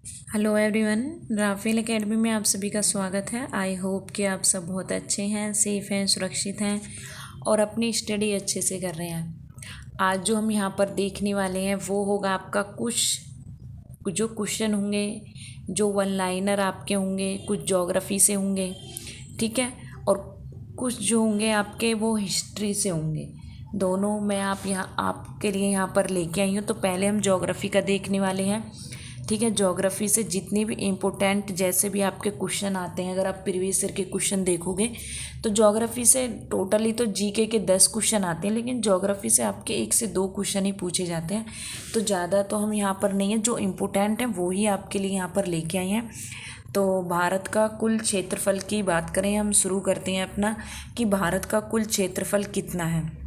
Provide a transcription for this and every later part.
Hello everyone, Rafale academy में आप सभी का स्वागत है। आई होप कि आप सब बहुत अच्छे हैं, सेफ़ हैं, सुरक्षित हैं और अपनी स्टडी अच्छे से कर रहे हैं। आज जो हम यहाँ पर देखने वाले हैं वो होगा आपका कुछ जो क्वेश्चन होंगे, जो वन लाइनर आपके होंगे, कुछ ज्योग्राफी से होंगे, ठीक है, और कुछ जो होंगे आपके वो हिस्ट्री से होंगे। दोनों मैं आपके लिए यहाँ पर लेके आई हूँ। तो पहले हम ज्योग्राफी का देखने वाले हैं, ठीक है। ज्योग्राफी से जितने भी इम्पोर्टेंट जैसे भी आपके क्वेश्चन आते हैं, अगर आप प्रीवियस ईयर के क्वेश्चन देखोगे तो ज्योग्राफी से टोटली तो जीके के 10 क्वेश्चन आते हैं, लेकिन ज्योग्राफी से आपके 1 से 2 क्वेश्चन ही पूछे जाते हैं। तो ज़्यादा तो हम यहाँ पर नहीं है, जो इम्पोर्टेंट है वो ही आपके लिए यहाँ पर लेके आए हैं। तो भारत का कुल क्षेत्रफल की बात करें, हम शुरू करते हैं अपना कि भारत का कुल क्षेत्रफल कितना है।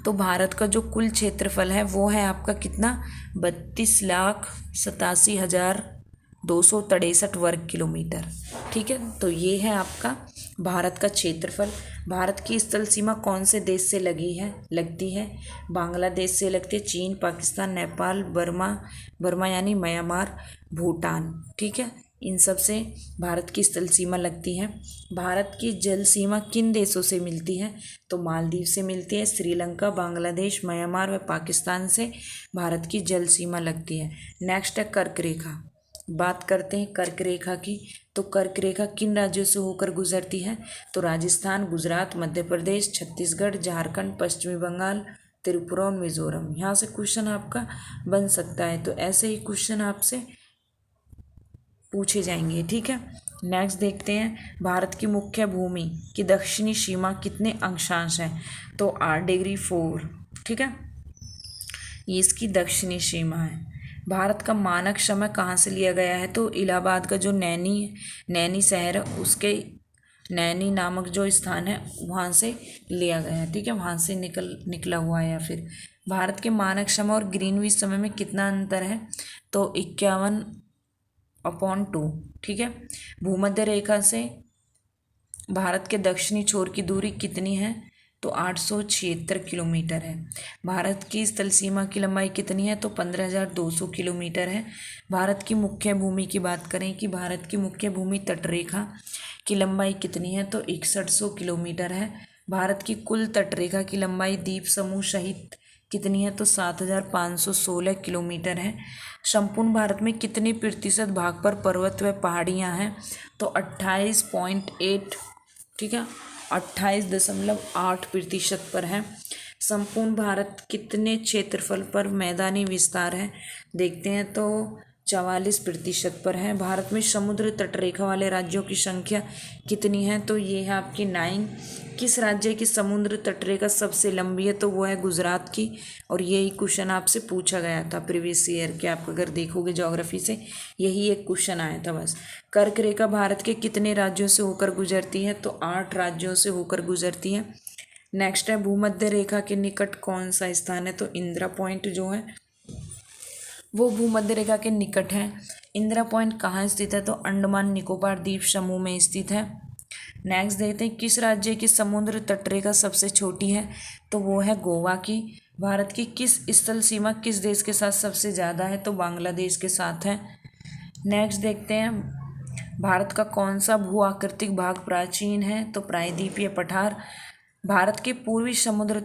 तो भारत का जो कुल क्षेत्रफल है वो है आपका कितना, 32,87,263 वर्ग किलोमीटर, ठीक है। तो ये है आपका भारत का क्षेत्रफल। भारत की स्थल सीमा कौन से देश से लगती है? बांग्लादेश से लगती है, चीन, पाकिस्तान, नेपाल, बर्मा यानी म्यांमार, भूटान, ठीक है। इन सब से भारत की स्थल सीमा लगती है। भारत की जल सीमा किन देशों से मिलती है? तो मालदीव से मिलती है, श्रीलंका, बांग्लादेश, म्यांमार व पाकिस्तान से भारत की जल सीमा लगती है। नेक्स्ट है कर्क रेखा। बात करते हैं कर्क रेखा की। तो कर्क रेखा किन राज्यों से होकर गुजरती है? तो राजस्थान, गुजरात, मध्य प्रदेश, छत्तीसगढ़, झारखंड, पश्चिमी बंगाल, त्रिपुरा और मिजोरम। यहाँ से क्वेश्चन आपका बन सकता है। तो ऐसे ही क्वेश्चन आपसे पूछे जाएंगे, ठीक है। नेक्स्ट देखते हैं, भारत की मुख्य भूमि की दक्षिणी सीमा कितने अक्षांश है? तो 8°4, ठीक है, ये इसकी दक्षिणी सीमा है। भारत का मानक समय कहाँ से लिया गया है? तो इलाहाबाद का जो नैनी शहर है, उसके नैनी नामक जो स्थान है वहाँ से लिया गया है, ठीक है, वहाँ से निकला हुआ है। या फिर भारत के मानक समय और ग्रीनविच समय में कितना अंतर है? तो 51/2, ठीक है। भूमध्य रेखा से भारत के दक्षिणी छोर की दूरी कितनी है? तो 876 किलोमीटर है। भारत की स्थल सीमा की लंबाई कितनी है? तो 15,200 किलोमीटर है। भारत की मुख्य भूमि की बात करें कि भारत की मुख्य भूमि तटरेखा की लंबाई कितनी है? तो 6100 किलोमीटर है। भारत की कुल तटरेखा की लंबाई द्वीप समूह सहित कितनी है? तो 7,516 किलोमीटर है। संपूर्ण भारत में कितने प्रतिशत भाग पर पर्वत व पहाड़ियाँ हैं? तो 28.8, ठीक है, 28.8% पर है। संपूर्ण भारत कितने क्षेत्रफल पर मैदानी विस्तार है? देखते हैं तो 44% पर है। भारत में समुद्र तटरेखा वाले राज्यों की संख्या कितनी है? तो ये है आपकी 9। किस राज्य की समुद्र तटरेखा सबसे लंबी है? तो वो है गुजरात की। और यही क्वेश्चन आपसे पूछा गया था प्रीवियस ईयर के, आप अगर देखोगे ज्योग्राफी से यही एक क्वेश्चन आया था बस। कर्क रेखा भारत के कितने राज्यों से होकर गुजरती है? तो 8 राज्यों से होकर गुजरती है। नेक्स्ट है, भूमध्य रेखा के निकट कौन सा स्थान है? तो इंदिरा पॉइंट जो है वो भूमध्य रेखा के निकट है। इंदिरा पॉइंट कहाँ स्थित है? तो अंडमान निकोबार द्वीप समूह में स्थित है। नेक्स्ट देखते हैं, किस राज्य की समुद्र तटरेखा सबसे छोटी है? तो वो है गोवा की। भारत की किस स्थल सीमा किस देश के साथ सबसे ज़्यादा है? तो बांग्लादेश के साथ है। नेक्स्ट देखते हैं, भारत का कौन सा भू आकृतिक भाग प्राचीन है? तो प्रायद्वीपीय पठार। भारत के पूर्वी समुद्र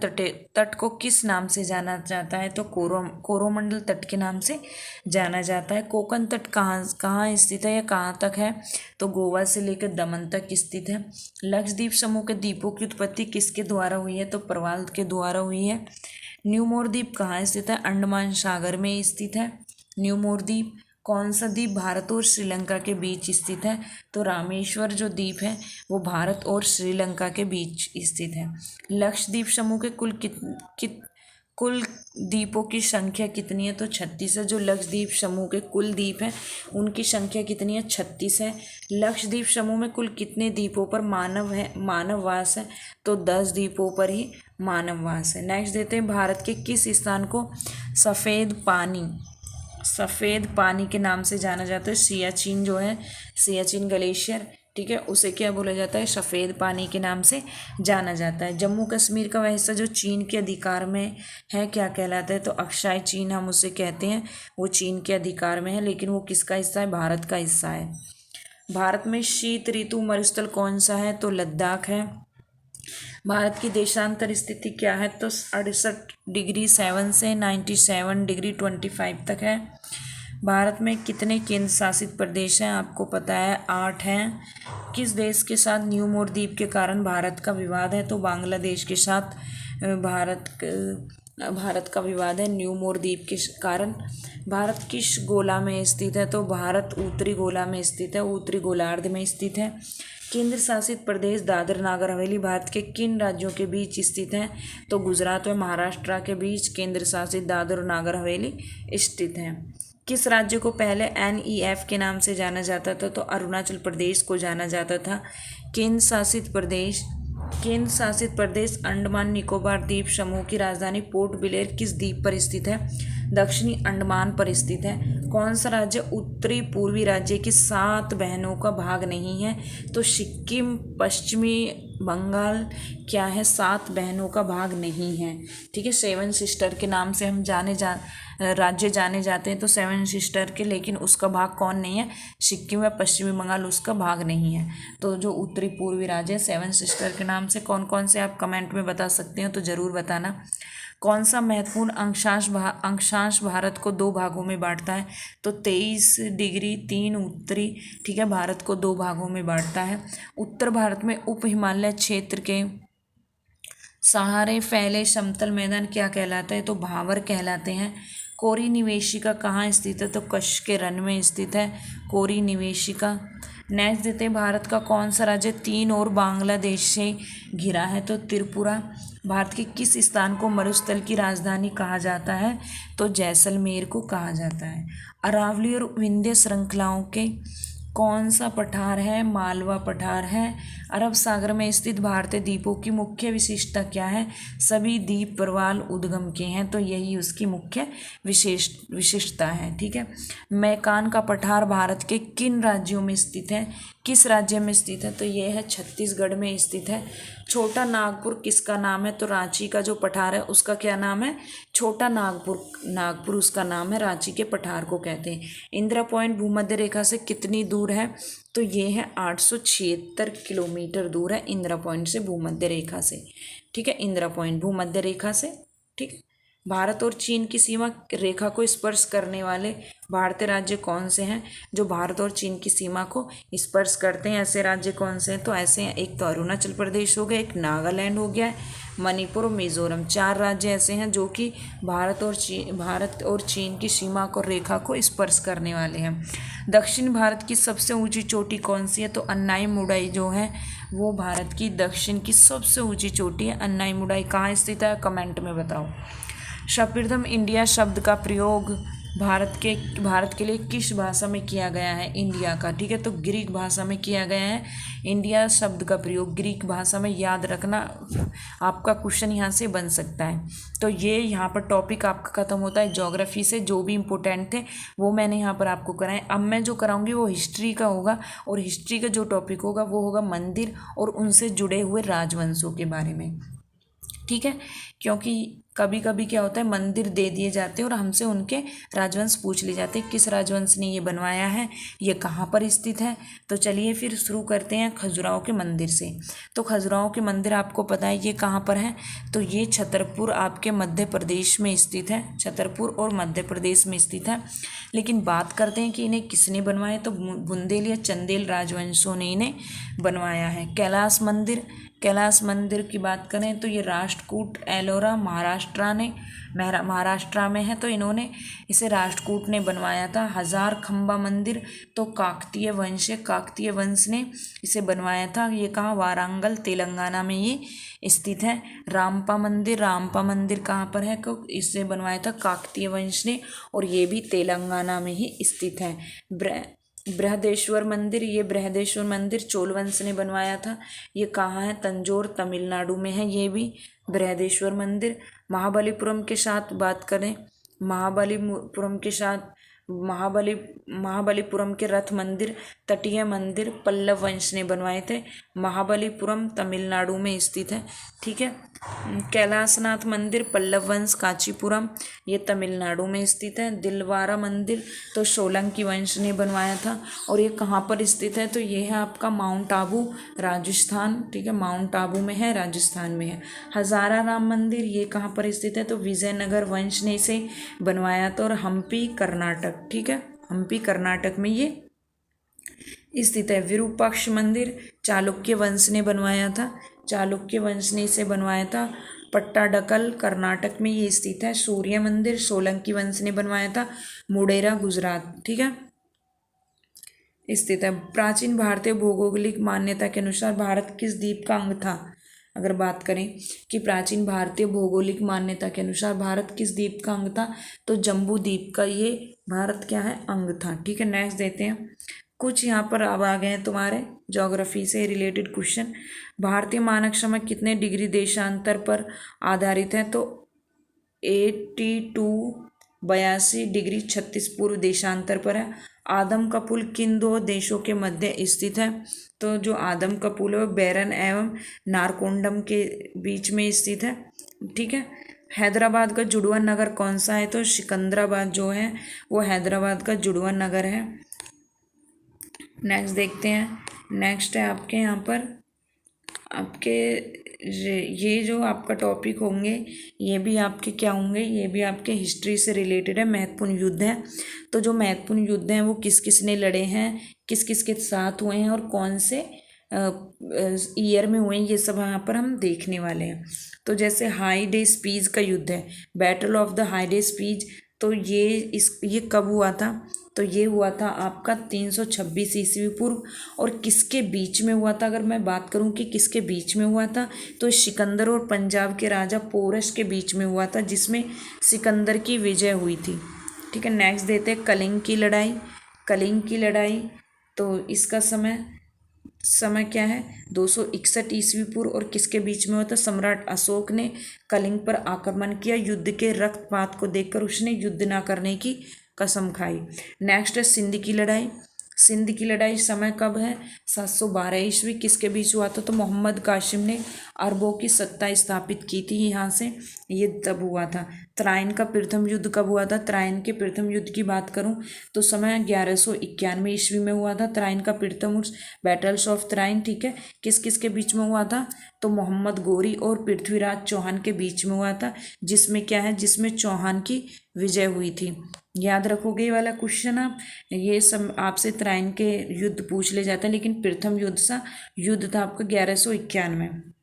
तट को किस नाम से जाना जाता है? तो कोरोमंडल तट के नाम से जाना जाता है। कोंकण तट कहाँ कहाँ स्थित है या कहाँ तक है? तो गोवा से लेकर दमन तक स्थित है। लक्षद्वीप समूह के द्वीपों की उत्पत्ति किसके द्वारा हुई है? तो प्रवाल के द्वारा हुई है। न्यू मोर द्वीप कहाँ स्थित है? अंडमान सागर में स्थित है न्यू मोर द्वीप। कौन सा द्वीप भारत और श्रीलंका के बीच स्थित है? तो रामेश्वर जो द्वीप है वो भारत और श्रीलंका के बीच स्थित है। लक्षद्वीप समूह के कुल द्वीपों की संख्या कितनी है? तो 36 है। जो लक्षद्वीप समूह के कुल द्वीप हैं उनकी संख्या कितनी है? 36 है। लक्षद्वीप समूह में कुल कितने द्वीपों पर मानव वास है? तो 10 द्वीपों पर ही मानव वास है। नेक्स्ट देते हैं, भारत के किस स्थान को सफ़ेद पानी के नाम से जाना जाता है? सियाचिन जो है, सियाचिन ग्लेशियर, ठीक है, उसे क्या बोला जाता है, सफ़ेद पानी के नाम से जाना जाता है। जम्मू कश्मीर का वह हिस्सा जो चीन के अधिकार में है क्या कहलाता है, तो अक्षाय चीन हम उसे कहते हैं, वो चीन के अधिकार में है, लेकिन वो किसका हिस्सा है, भारत का हिस्सा है। भारत में शीत ऋतु मरुस्थल कौन सा है, तो लद्दाख है। भारत की देशांतर स्थिति क्या है, तो 68°7 से 97°25 तक है। भारत में कितने केंद्र शासित प्रदेश हैं, आपको पता है 8 हैं। किस देश के साथ न्यूमोर द्वीप के कारण भारत का विवाद है, तो बांग्लादेश के साथ भारत का विवाद है न्यूमोर द्वीप के कारण। भारत किस गोला में स्थित है, तो भारत उत्तरी गोला में स्थित है, उत्तरी गोलार्ध में स्थित है। केंद्र शासित प्रदेश दादर नागर हवेली भारत के किन राज्यों के बीच स्थित है, तो गुजरात व महाराष्ट्र के बीच केंद्र शासित दादर और नागर हवेली स्थित है। किस राज्य को पहले NEF के नाम से जाना जाता था, तो अरुणाचल प्रदेश को जाना जाता था। केंद्र शासित प्रदेश अंडमान निकोबार द्वीप समूह की राजधानी पोर्ट ब्लेयर किस द्वीप पर स्थित है, दक्षिणी अंडमान पर स्थित है। कौन सा राज्य उत्तरी पूर्वी राज्य की 7 बहनों का भाग नहीं है, तो सिक्किम, पश्चिमी बंगाल क्या है, 7 बहनों का भाग नहीं है। ठीक है, 7 सिस्टर के नाम से हम राज्य जाने जाते हैं, तो 7 सिस्टर के, लेकिन उसका भाग कौन नहीं है, सिक्किम व पश्चिमी बंगाल उसका भाग नहीं है। तो जो उत्तरी पूर्वी राज्य है 7 सिस्टर के नाम से कौन कौन से, आप कमेंट में बता सकते हो, तो ज़रूर बताना। कौन सा महत्वपूर्ण अक्षांश भारत को 2 भागों में बांटता है, तो 23°3 उत्तरी, ठीक है, भारत को 2 भागों में बांटता है। उत्तर भारत में उप हिमालय क्षेत्र के सहारे फैले समतल मैदान क्या कहलाता है, तो भावर कहलाते हैं। कोरी निवेशिका कहाँ स्थित है, तो कच्छ के रण में स्थित है कोरी निवेशिका। नेक्स्ट देते हैं, भारत का कौन सा राज्य 3 और बांग्लादेश से घिरा है, तो त्रिपुरा। भारत के किस स्थान को मरुस्थल की राजधानी कहा जाता है, तो जैसलमेर को कहा जाता है। अरावली और विंध्य श्रृंखलाओं के कौन सा पठार है, मालवा पठार है। अरब सागर में स्थित भारतीय द्वीपों की मुख्य विशेषता क्या है, सभी द्वीप प्रवाल उद्गम के हैं, तो यही उसकी मुख्य विशेषता है। ठीक है, मैकान का पठार भारत के किन राज्यों में स्थित है, किस राज्य में स्थित है, तो यह है छत्तीसगढ़ में स्थित है। छोटा नागपुर किसका नाम है, तो रांची का जो पठार है उसका क्या नाम है, छोटा नागपुर उसका नाम है, रांची के पठार को कहते हैं। इंदिरा पॉइंट भूमध्य रेखा से कितनी दूर है, तो ये है 876 किलोमीटर दूर है इंदिरा पॉइंट से, भूमध्य रेखा से। ठीक है, इंदिरा पॉइंट भूमध्य रेखा से। ठीक, भारत और चीन की सीमा रेखा को स्पर्श करने वाले भारतीय राज्य कौन से हैं, जो भारत और चीन की सीमा को स्पर्श करते हैं, ऐसे राज्य कौन से हैं, तो ऐसे हैं, एक तो अरुणाचल प्रदेश हो गया, एक नागालैंड हो गया, मणिपुर और मिजोरम। 4 राज्य ऐसे हैं जो कि भारत और चीन की सीमा को रेखा को स्पर्श करने वाले हैं। दक्षिण भारत की सबसे ऊंची चोटी कौन सी है, तो अन्नाईमुड़ाई जो है वो भारत की दक्षिण की सबसे ऊंची चोटी है। अन्नाईमुड़ाई कहाँ स्थित है, कमेंट में बताओ। सर्वप्रथम इंडिया शब्द का प्रयोग भारत के लिए किस भाषा में किया गया है, इंडिया का, ठीक है, तो ग्रीक भाषा में किया गया है। इंडिया शब्द का प्रयोग ग्रीक भाषा में, याद रखना, आपका क्वेश्चन यहाँ से बन सकता है। तो ये यहाँ पर टॉपिक आपका खत्म होता है ज्योग्राफी से। जो भी इम्पोर्टेंट थे वो मैंने यहाँ पर आपको कराए। अब मैं जो कराऊंगी वो हिस्ट्री का होगा, और हिस्ट्री का जो टॉपिक होगा वो होगा मंदिर और उनसे जुड़े हुए राजवंशों के बारे में। ठीक है, क्योंकि कभी कभी क्या होता है, मंदिर दे दिए जाते हैं और हमसे उनके राजवंश पूछ लिए जाते हैं, किस राजवंश ने ये बनवाया है, ये कहाँ पर स्थित है। तो चलिए फिर शुरू करते हैं खजुराहो के मंदिर से। तो खजुराहो के मंदिर आपको पता है ये कहाँ पर है, तो ये छतरपुर आपके मध्य प्रदेश में स्थित है, छतरपुर और मध्य प्रदेश में स्थित है। लेकिन बात करते हैं कि इन्हें किसने बनवाया, तो बुंदेल या चंदेल राजवंशों ने इन्हें बनवाया है। कैलाश मंदिर की बात करें तो ये राष्ट्रकूट एलोरा महाराष्ट्र में है, तो इन्होंने इसे राष्ट्रकूट ने बनवाया था। हजार खंबा मंदिर तो काकतीय वंश ने इसे बनवाया था। ये कहाँ, वारंगल तेलंगाना में ये स्थित है। रामपा मंदिर कहाँ पर है, इसे बनवाया था काकतीय वंश ने, और ये भी तेलंगाना में ही स्थित है। बृहदेश्वर मंदिर चोल वंश ने बनवाया था। ये कहाँ है, तंजौर तमिलनाडु में है ये भी बृहदेश्वर मंदिर। महाबलीपुरम के साथ बात करें, महाबलीपुरम के साथ महाबली महाबलीपुरम के रथ मंदिर, तटीय मंदिर पल्लव वंश ने बनवाए थे। महाबलीपुरम तमिलनाडु में स्थित है, ठीक है। कैलाशनाथ मंदिर पल्लव वंश, कांचीपुरम ये तमिलनाडु में स्थित है। दिलवारा मंदिर तो सोलंकी वंश ने बनवाया था। और ये कहाँ पर स्थित है, तो ये है आपका माउंट आबू, राजस्थान, ठीक है, माउंट आबू में है, राजस्थान में है। हजारा राम मंदिर ये कहाँ पर स्थित है, तो विजयनगर वंश ने इसे बनवाया था। और हम्पी कर्नाटक, ठीक है, हम्पी कर्नाटक में ये स्थित है। विरूपाक्ष मंदिर चालुक्य वंश ने बनवाया था, चालुक्य वंश ने इसे बनवाया था। पट्टाडकल कर्नाटक में ये स्थित है। सूर्य मंदिर सोलंकी वंश ने बनवाया था, मुडेरा गुजरात, ठीक है, स्थित है। प्राचीन भारतीय भौगोलिक मान्यता के अनुसार भारत किस द्वीप का अंग था। अगर बात करें कि प्राचीन भारतीय भौगोलिक मान्यता के अनुसार भारत किस द्वीप का अंग था, तो जम्बू द्वीप का ये भारत क्या है, अंग था, ठीक है। नेक्स्ट देते हैं कुछ यहाँ पर अब आ गए हैं तुम्हारे ज्योग्राफी से रिलेटेड क्वेश्चन। भारतीय मानक समय कितने डिग्री देशांतर पर आधारित है, तो 82 डिग्री 36 पूर्व देशांतर पर है। आदम का पुल किन दो देशों के मध्य स्थित है, तो जो आदम का पुल है बैरन एवं नारकोंडम के बीच में स्थित है, ठीक है। हैदराबाद का जुड़वा नगर कौन सा है, तो सिकंदराबाद जो है वो हैदराबाद का जुड़वा नगर है। नेक्स्ट देखते हैं। नेक्स्ट है आपके यहाँ पर आपके ये जो आपका टॉपिक होंगे ये भी आपके क्या होंगे, ये भी आपके हिस्ट्री से रिलेटेड है, महत्वपूर्ण युद्ध है। तो जो महत्वपूर्ण युद्ध हैं वो किस किस ने लड़े हैं, किस किस के साथ हुए हैं और कौन से ईयर में हुए हैं, ये सब यहाँ पर हम देखने वाले हैं। तो जैसे हाई डे स्पीज का युद्ध है, battle of the Hydaspes, तो ये कब हुआ था, तो ये हुआ था आपका 326 ईस्वी पूर्व। और किसके बीच में हुआ था, अगर मैं बात करूं कि किसके बीच में हुआ था, तो सिकंदर और पंजाब के राजा पोरस के बीच में हुआ था, जिसमें सिकंदर की विजय हुई थी, ठीक है। नेक्स्ट देते हैं कलिंग की लड़ाई। कलिंग की लड़ाई तो इसका समय क्या है, 261 ईस्वी पूर्व। और किसके बीच में हुआ था, सम्राट अशोक ने कलिंग पर आक्रमण किया। युद्ध के रक्तपात को देखकर उसने युद्ध ना करने की कसम खाई। नेक्स्ट है सिंध की लड़ाई। सिंध की लड़ाई समय कब है, 712 ईस्वी। किसके बीच हुआ था, तो मोहम्मद कासिम ने अरबों की सत्ता स्थापित की थी यहाँ से, ये तब हुआ था। त्राइन का प्रथम युद्ध कब हुआ था, त्राइन के प्रथम युद्ध की बात करूँ तो समय 1191 ईस्वी में हुआ था। त्राइन का प्रथम युद्ध बैटल्स ऑफ त्राइन, ठीक है। किस किस के बीच में हुआ था, तो मोहम्मद गोरी और पृथ्वीराज चौहान के बीच में हुआ था, जिसमें क्या है, जिसमें चौहान की विजय हुई थी। याद रखोगे ये वाला क्वेश्चन आप, ये सब आपसे त्राइन के युद्ध पूछ ले जाते हैं, लेकिन प्रथम युद्ध था आपका 1191।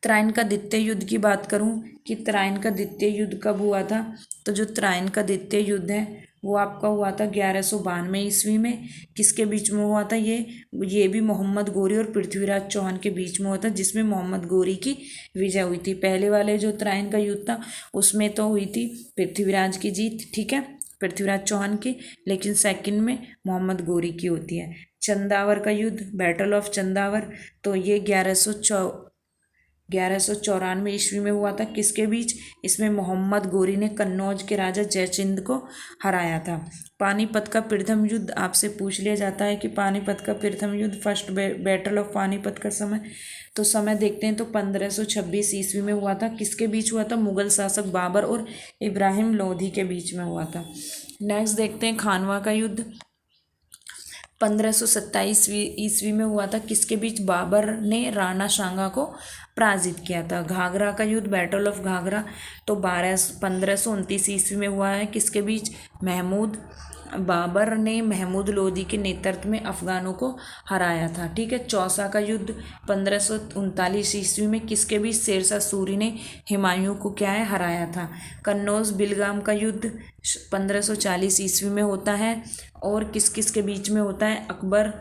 त्राइन का द्वितीय युद्ध की बात करूं कि त्राइन का द्वितीय युद्ध कब हुआ था, तो जो त्राइन का द्वितीय युद्ध है वो आपका हुआ था 1192 ईस्वी में। किसके बीच में हुआ था, ये भी मोहम्मद गोरी और पृथ्वीराज चौहान के बीच में हुआ था, जिसमें मोहम्मद गोरी की विजय हुई थी। पहले वाले जो त्राइन का युद्ध था उसमें तो हुई थी पृथ्वीराज की जीत, ठीक है, पृथ्वीराज चौहान की, लेकिन सेकंड में मोहम्मद गोरी की होती है। चंदावर का युद्ध, बैटल ऑफ चंदावर, तो ये 1194 ईस्वी में हुआ था। किसके बीच, इसमें मोहम्मद गोरी ने कन्नौज के राजा जयचिंद को हराया था। पानीपत का प्रथम युद्ध आपसे पूछ लिया जाता है कि पानीपत का प्रथम युद्ध, फर्स्ट बैटल ऑफ पानीपत का समय, तो समय देखते हैं तो 1526 ईस्वी में हुआ था। किसके बीच हुआ था, मुगल शासक बाबर और इब्राहिम लोधी के बीच में हुआ था। नेक्स्ट देखते हैं खानवा का युद्ध, 1527 ईस्वी में हुआ था। किसके बीच, बाबर ने राणा सांगा को पराजित किया था। घाघरा का युद्ध, बैटल ऑफ घाघरा, तो 1529 ईस्वी में हुआ है। किसके बीच, बाबर ने महमूद लोदी के नेतृत्व में अफगानों को हराया था, ठीक है। चौसा का युद्ध 1539 ईस्वी में, किसके बीच, शेरशाह सूरी ने हुमायूं को क्या है, हराया था। कन्नौज बिलगाम का युद्ध 1540 ईस्वी में होता है। और किस किस के बीच में होता है, अकबर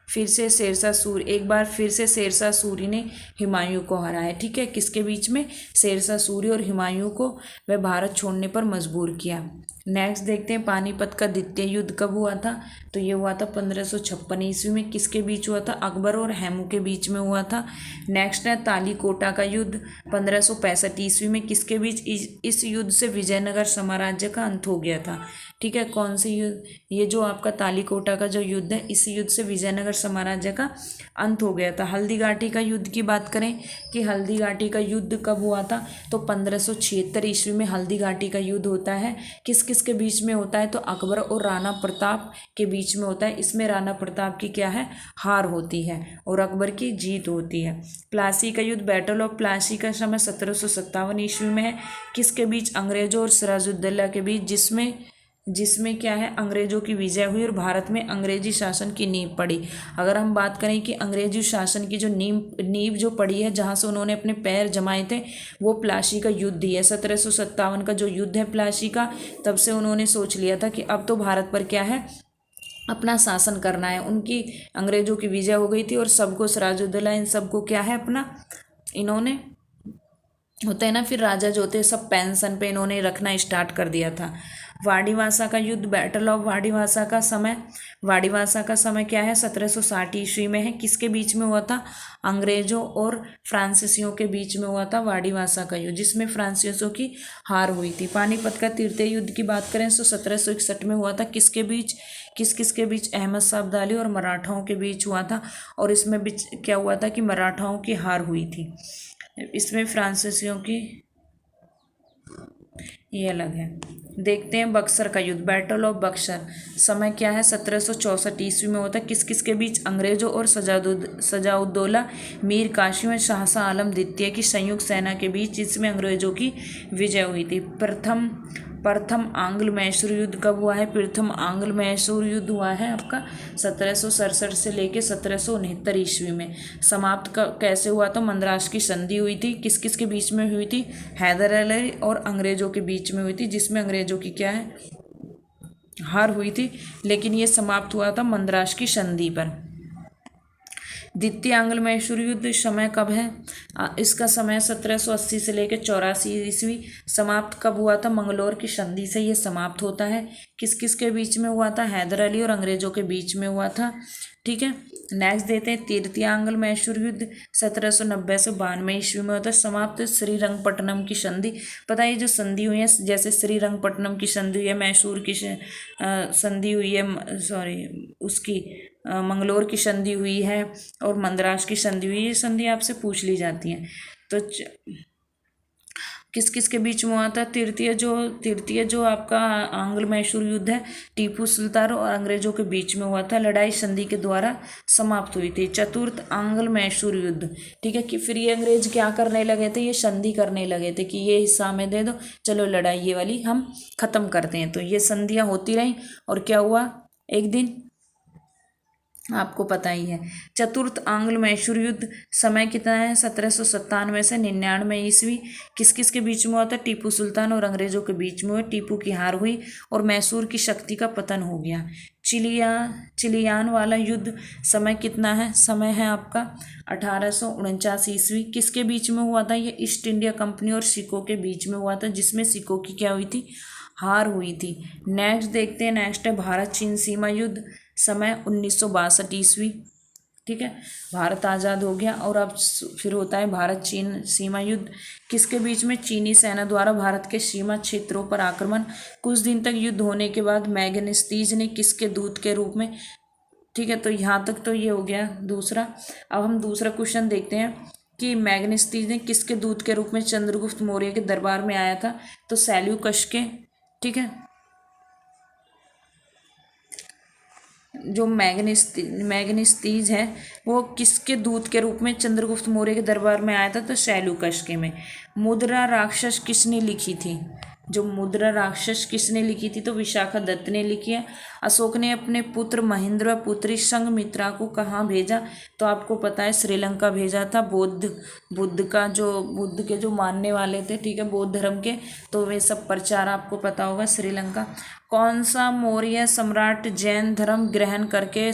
एक बार फिर से शेरशाह सूरी ने हुमायूं को हराया, ठीक है। किसके बीच में, शेरशाह सूरी और हुमायूं को वह भारत छोड़ने पर मजबूर किया। नेक्स्ट देखते हैं पानीपत का द्वितीय युद्ध कब हुआ था, तो ये हुआ था 1556 ईस्वी में। किसके बीच हुआ था, अकबर और हैमू के बीच में हुआ था। नेक्स्ट है तालीकोटा का युद्ध 1565 ईस्वी में, किसके बीच, इस युद्ध से विजयनगर साम्राज्य का अंत हो गया था। ठीक है, कौन सी युद्ध, ये जो आपका तालीकोटा का जो युद्ध है, इस युद्ध से विजयनगर साम्राज्य का अंत हो गया था। हल्दीघाटी का युद्ध की बात करें कि हल्दीघाटी का युद्ध कब हुआ था, तो 1576 ईस्वी में हल्दीघाटी का युद्ध होता है। किस किस के बीच में होता है, तो अकबर और राणा प्रताप के बीच में होता है। इसमें राणा प्रताप की क्या है, हार होती है और अकबर की जीत होती है। प्लासी का युद्ध, बैटल ऑफ प्लासी का समय 1757 ईस्वी में है। किसके बीच, अंग्रेजों और सिराजुद्दौला के बीच, जिसमें क्या है, अंग्रेजों की विजय हुई और भारत में अंग्रेजी शासन की नींव पड़ी। अगर हम बात करें कि अंग्रेजी शासन की जो नींव जो पड़ी है, जहाँ से उन्होंने अपने पैर जमाए थे, वो प्लासी का युद्ध ही है। 1757 का जो युद्ध है प्लासी का, तब से उन्होंने सोच लिया था कि अब तो भारत पर क्या है, अपना शासन करना है। उनकी अंग्रेजों की विजय हो गई थी और सबको, सिराजुद्दौला इन सबको क्या है, अपना इन्होंने होता है ना, फिर राजा जो होते हैं सब पेंशन पे इन्होंने रखना स्टार्ट कर दिया था। वाडीवासा का युद्ध, बैटल ऑफ वाडीवासा का समय क्या है, 1760 ईस्वी में है। किसके बीच में हुआ था, अंग्रेजों और फ्रांसीसियों के बीच में हुआ था वाडीवासा का युद्ध, जिसमें फ्रांसीसियों की हार हुई थी। पानीपत का तृतीय युद्ध की बात करें तो 1761 में हुआ था। किसके बीच, किसके बीच, अहमद शाह अब्दाली और मराठाओं के बीच हुआ था। और इसमें बीच क्या हुआ था कि मराठाओं की हार हुई थी, इसमें फ्रांसीसियों की, ये अलग है। देखते हैं बक्सर का युद्ध, बैटल ऑफ बक्सर, समय क्या है, 1764 ईस्वी में होता है। किस किस के बीच, अंग्रेजों और सजाउद्दौला मीर कासिम और शाहजहां आलम द्वितीय की संयुक्त सेना के बीच, जिसमें अंग्रेजों की विजय हुई थी। प्रथम आंग्ल मैसूर युद्ध कब हुआ है, प्रथम आंग्ल मैसूर युद्ध हुआ है आपका 1767 से लेके 1769 ईस्वी में। समाप्त कैसे हुआ, तो मद्रास की संधि हुई थी। किस किस के बीच में हुई थी, हैदर अली और अंग्रेजों के बीच में हुई थी, जिसमें अंग्रेजों की क्या है, हार हुई थी। लेकिन ये समाप्त हुआ था मद्रास की संधि पर। द्वितीय आंग्ल मैसूर युद्ध समय कब है, इसका समय 1780 से लेकर 84 ईस्वी। समाप्त कब हुआ था, मंगलौर की संधि से ये समाप्त होता है। किस किस के बीच में हुआ था, हैदर अली और अंग्रेजों के बीच में हुआ था। ठीक है, नेक्स्ट देते हैं तृतीय आंग्ल मैसूर युद्ध 1790 से 92 ईस्वी में होता है। समाप्त श्रीरंगपट्टनम की संधि। पता है ये जो संधि हुई है, जैसे श्रीरंगपट्टनम की संधि हुई है, मैसूर की संधि हुई है, सॉरी उसकी मंगलौर की संधि हुई है और मद्रास की संधि हुई है। ये संधि आपसे पूछ ली जाती हैं। तो किस किस के बीच में हुआ था, तृतीय जो आपका आंग्ल मैसूर युद्ध है, टीपू सुल्तान और अंग्रेजों के बीच में हुआ था। लड़ाई संधि के द्वारा समाप्त हुई थी। चतुर्थ आंग्ल मैसूर युद्ध, ठीक है, कि फिर ये अंग्रेज क्या करने लगे थे, ये संधि करने लगे थे कि ये हिस्सा हमें दे दो, चलो लड़ाई ये वाली हम खत्म करते हैं। तो ये संधियाँ होती रहीं और क्या हुआ, एक दिन आपको पता ही है। चतुर्थ आंग्ल मैसूर युद्ध समय कितना है, 1797 से 99 ईस्वी। किस किस के बीच में हुआ था, टीपू सुल्तान और अंग्रेजों के बीच में हुआ। टीपू की हार हुई और मैसूर की शक्ति का पतन हो गया। चिलियान वाला युद्ध समय कितना है, समय है आपका 1849 ईस्वी। किसके बीच में हुआ था, ये ईस्ट इंडिया कंपनी और सिखों के बीच में हुआ था, जिसमें सिखों की क्या हुई थी, हार हुई थी। नेक्स्ट देखते हैं, नेक्स्ट है भारत चीन सीमा युद्ध, समय 1962 ईस्वी। ठीक है, भारत आज़ाद हो गया और अब फिर होता है भारत चीन सीमा युद्ध। किसके बीच में, चीनी सेना द्वारा भारत के सीमा क्षेत्रों पर आक्रमण। कुछ दिन तक युद्ध होने के बाद मैग्नेस्टीज ने किसके दूत के रूप में, ठीक है, तो यहाँ तक तो ये हो गया दूसरा। अब हम दूसरा क्वेश्चन देखते हैं कि मैग्नेस्टीज ने किसके दूत के रूप में चंद्रगुप्त मौर्य के दरबार में आया था, तो सेल्यूकस के। ठीक है, जो मैग्नेस्टीज है वो किसके दूत के रूप में चंद्रगुप्त मौर्य के दरबार में आया था, तो सेल्यूकस के में। मुद्रा राक्षस किसने लिखी थी, जो मुद्रा राक्षस किसने लिखी थी, तो विशाखा दत्त ने लिखी है। अशोक ने अपने पुत्र महेंद्र व पुत्री संघमित्रा को कहाँ भेजा, तो आपको पता है श्रीलंका भेजा था। बुद्ध के जो मानने वाले थे, ठीक है, बौद्ध धर्म के, तो वे सब प्रचार आपको पता होगा श्रीलंका। कौन सा मौर्य सम्राट जैन धर्म ग्रहण करके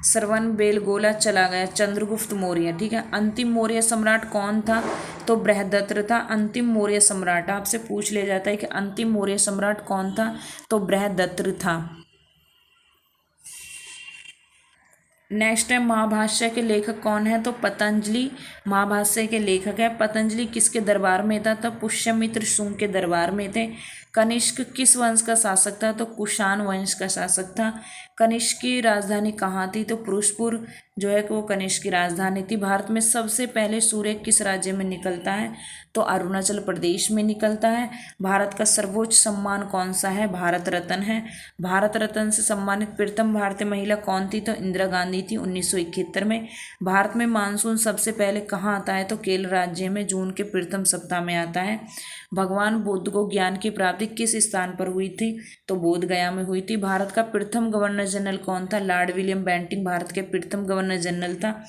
श्रवण बेलगोला चला गया, चंद्रगुप्त मौर्य। ठीक है, अंतिम मौर्य सम्राट कौन था? तो बृहदत्त था अंतिम मौर्य सम्राट। आपसे पूछ लिया जाता है कि अंतिम मौर्य सम्राट कौन था? तो बृहदत्त था। नेक्स्ट है महाभाष्य के लेखक कौन है? तो पतंजलि महाभाष्य के लेखक है। पतंजलि किसके दरबार में था? तो पुष्यमित्र शुंग के दरबार में थे। कनिष्क किस वंश का शासक था? तो कुषाण वंश का शासक था। कनिष्क की राजधानी कहाँ थी? तो पुरुषपुर जो है वो कनिष्क की राजधानी थी। भारत में सबसे पहले सूर्य किस राज्य में निकलता है? तो अरुणाचल प्रदेश में निकलता है। भारत का सर्वोच्च सम्मान कौन सा है? भारत रत्न है। भारत रत्न से सम्मानित प्रथम भारतीय महिला कौन थी? तो इंदिरा गांधी थी 1971 में। भारत में मानसून सबसे पहले कहाँ आता है? तो केरल राज्य में जून के प्रथम सप्ताह में आता है। भगवान बुद्ध को ज्ञान की प्राप्ति किस स्थान पर हुई थी? तो बोध गया में हुई थी। भारत का प्रथम गवर्नर जनरल कौन था? लॉर्ड विलियम बेंटिंक भारत के प्रथम गवर्नर जनरल था।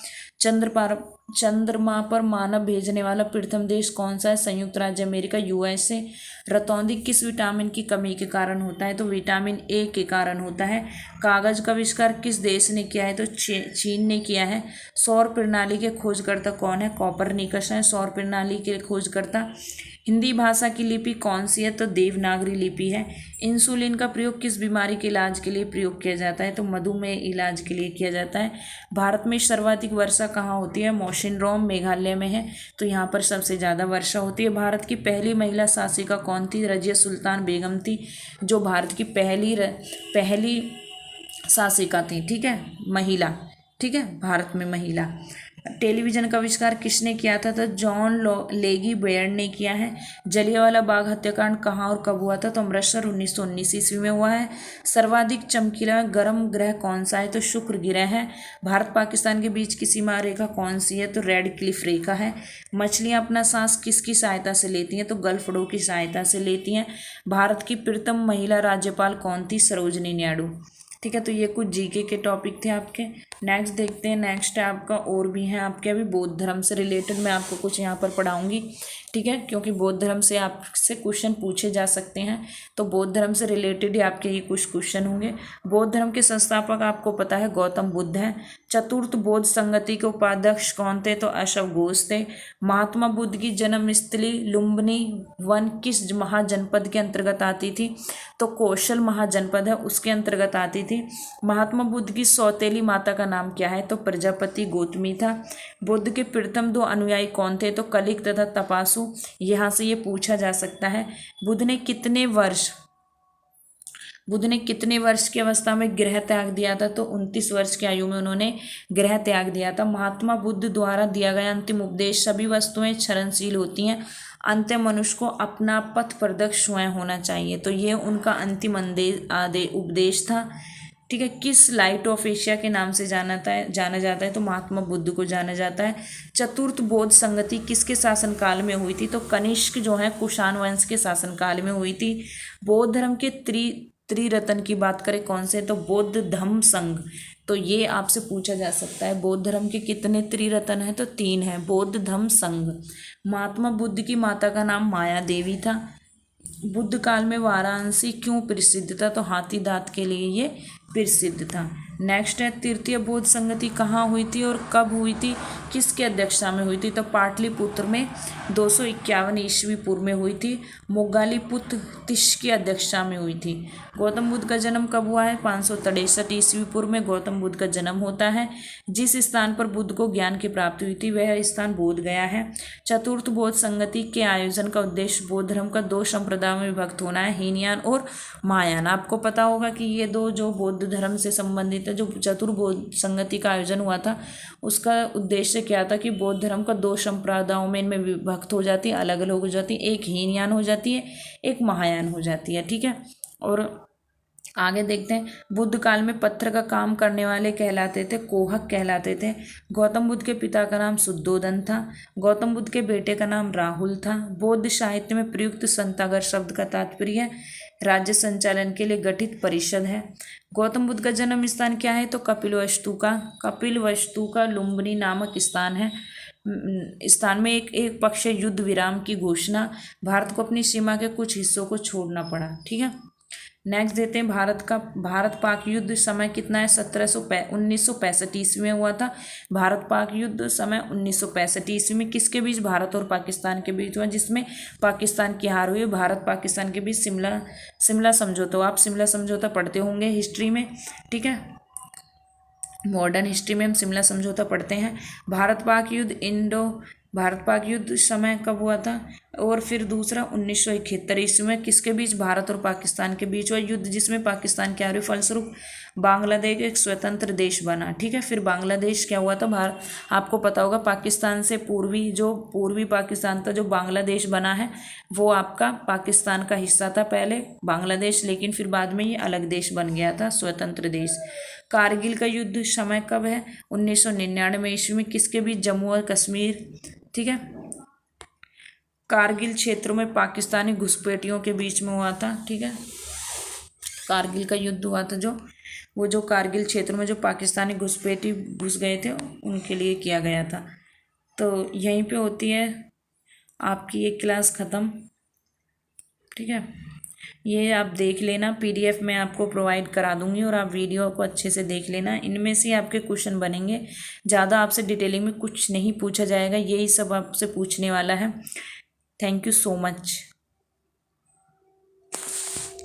चंद्रमा पर मानव भेजने वाला प्रथम देश कौन सा है? संयुक्त राज्य अमेरिका, यूएसए। रतौंधी किस विटामिन की कमी के कारण होता है? तो विटामिन ए के कारण होता है। कागज का आविष्कार किस देश ने किया है? तो चीन ने किया है। सौर प्रणाली के खोजकर्ता कौन है? कॉपरनिकस है सौर प्रणाली के खोजकर्ता। हिंदी भाषा की लिपि कौन सी है? तो देवनागरी लिपि है। इंसुलिन का प्रयोग किस बीमारी के इलाज के लिए प्रयोग किया जाता है? तो मधुमेह इलाज के लिए किया जाता है। भारत में सर्वाधिक वर्षा कहाँ होती है? मौसिनराम मेघालय में है, तो यहाँ पर सबसे ज़्यादा वर्षा होती है। भारत की पहली महिला शासिका कौन थी? रजिया सुल्तान बेगम थी, जो भारत की पहली शासिका थी। ठीक है, महिला। ठीक है, भारत में महिला। टेलीविजन का आविष्कार किसने किया था? तो जॉन लेगी बेयर ने किया है। जलियांवाला बाग हत्याकांड कहाँ और कब हुआ था? तो अमृतसर 1919 ईस्वी में हुआ है। सर्वाधिक चमकीला गर्म ग्रह कौन सा है? तो शुक्र ग्रह है। भारत पाकिस्तान के बीच की सीमा रेखा कौन सी है? तो रेड क्लिफ रेखा है। मछलियाँ अपना सांस किसकी सहायता से लेती हैं? तो गल्फ की सहायता से लेती हैं। भारत की प्रथम महिला राज्यपाल कौन थी? सरोजनी नायडू। ठीक है, तो ये कुछ जीके के टॉपिक थे आपके। नेक्स्ट देखते हैं। नेक्स्ट है आपका और भी है आपके अभी बौद्ध धर्म से रिलेटेड मैं आपको कुछ यहाँ पर पढ़ाऊंगी। ठीक है, क्योंकि बौद्ध धर्म से आपसे क्वेश्चन पूछे जा सकते हैं, तो बौद्ध धर्म से रिलेटेड ही आपके ये कुछ क्वेश्चन होंगे। बौद्ध धर्म के संस्थापक आपको पता है गौतम बुद्ध हैं। चतुर्थ बौद्ध संगति के उपाध्यक्ष कौन थे? तो अशोक घोष थे। महात्मा बुद्ध की जन्मस्थली लुम्बिनी वन किस महाजनपद के अंतर्गत आती थी? तो कौशल महाजनपद है, उसके अंतर्गत आती थी। महात्मा बुद्ध की सौतेली माता का नाम क्या है? तो प्रजापति गौतमी था। बुद्ध के प्रथम दो अनुयायी कौन थे? तो कलिक तथा तपासु। यहाँ से ये पूछा जा सकता है। बुद्ध ने कितने वर्ष की अवस्था में गृह त्याग दिया था? तो 29 वर्ष की आयु में उन्होंने गृह त्याग दिया था। महात्मा बुद्ध द्वारा दिया गया अंतिम उपदेश, सभी वस्तुएं क्षरणशील होती हैं, अंत मनुष्य को अपना पथ प्रदर्शक स्वयं होना चाहिए। तो ये उनका अंतिम उपदेश था। ठीक है, किस लाइट ऑफ एशिया के नाम से जाना जाता है? तो महात्मा बुद्ध को जाना जाता है। चतुर्थ बौद्ध संगति किसके शासनकाल में हुई थी? तो कनिष्क जो है कुषाण वंश के शासनकाल में हुई थी। बौद्ध धर्म के त्रिरत्न की बात करें कौन से? तो बौद्ध धम्म संघ। तो ये आपसे पूछा जा सकता है बौद्ध धर्म के कितने त्रिरत्न हैं? तो 3 है, बौद्ध धम्म संघ। महात्मा बुद्ध की माता का नाम माया देवी था। बुद्ध काल में वाराणसी क्यों प्रसिद्ध था? तो हाथी दांत के लिए ये प्रसिद्ध था। नेक्स्ट है तृतीय बौद्ध संगति कहाँ हुई थी और कब हुई थी? किसके अध्यक्षता में हुई थी? तो पाटलिपुत्र में 251 ईस्वी पूर्व में हुई थी। मोगालीपुत्र तिश की अध्यक्षता में हुई थी। गौतम बुद्ध का जन्म कब हुआ है? 563 ईस्वी पूर्व में गौतम बुद्ध का जन्म होता है। जिस स्थान पर बुद्ध को ज्ञान की प्राप्ति हुई थी वह स्थान बोध गया है। चतुर्थ बौद्ध संगति के आयोजन का उद्देश्य बौद्ध धर्म का 2 संप्रदायों में विभक्त होना है, हीनयान और महायान। आपको पता होगा कि ये 2 जो बौद्ध धर्म से संबंधित है, जो चतुर्बौद्ध संगति का आयोजन हुआ था, उसका उद्देश्य क्या था कि बौद्ध धर्म का 2 संप्रदायों में इनमें विभक्त हो जाती है, अलग अलग हो जाती है। एक हीनयान हो जाती है, एक महायान हो जाती है। ठीक है, और आगे देखते हैं। बुद्ध काल में पत्थर का काम करने वाले कहलाते थे कोहक कहलाते थे। गौतम बुद्ध के पिता का नाम शुद्धोदन था। गौतम बुद्ध के बेटे का नाम राहुल था। बौद्ध साहित्य में प्रयुक्त संतागर शब्द का तात्पर्य राज्य संचालन के लिए गठित परिषद है। गौतम बुद्ध का जन्म स्थान क्या है? तो कपिलवस्तु का लुम्बिनी नामक स्थान है। स्थान में एक पक्षीय युद्ध विराम की घोषणा। भारत को अपनी सीमा के कुछ हिस्सों को छोड़ना पड़ा। ठीक है, नेक्स्ट देते हैं भारत पाक युद्ध समय कितना है? 1965 ईस्वी में हुआ था। भारत पाक युद्ध समय 1965 ईस्वी में किसके बीच? भारत और पाकिस्तान के बीच हुआ, जिसमें पाकिस्तान की हार हुई। भारत पाकिस्तान के बीच शिमला समझौता। आप शिमला समझौता पढ़ते होंगे हिस्ट्री में, ठीक है, मॉडर्न हिस्ट्री में हम शिमला समझौता पढ़ते हैं। भारत पाक युद्ध समय कब हुआ था? और फिर दूसरा 1971 ईस्वी में किसके बीच? भारत और पाकिस्तान के बीच हुआ युद्ध, जिसमें पाकिस्तान की हार, फलस्वरूप बांग्लादेश एक स्वतंत्र देश बना, ठीक है। फिर बांग्लादेश क्या हुआ था? आपको पता होगा पाकिस्तान से पूर्वी पाकिस्तान था, जो बांग्लादेश बना है वो आपका पाकिस्तान का हिस्सा था पहले बांग्लादेश, लेकिन फिर बाद में ये अलग देश बन गया था, स्वतंत्र देश। कारगिल का युद्ध समय कब है? 1999 ईस्वी में किसके बीच? जम्मू और कश्मीर, ठीक है। कारगिल क्षेत्रों में पाकिस्तानी घुसपैठियों के बीच में हुआ था, ठीक है। कारगिल का युद्ध हुआ था जो कारगिल क्षेत्र में जो पाकिस्तानी घुसपैठी घुस गए थे उनके लिए किया गया था। तो यहीं पे होती है आपकी ये क्लास ख़त्म, ठीक है। ये आप देख लेना, पीडीएफ में आपको प्रोवाइड करा दूंगी और आप वीडियो को अच्छे से देख लेना। इनमें से आपके क्वेश्चन बनेंगे, ज़्यादा आपसे डिटेलिंग में कुछ नहीं पूछा जाएगा, यही सब आपसे पूछने वाला है। Thank you so much.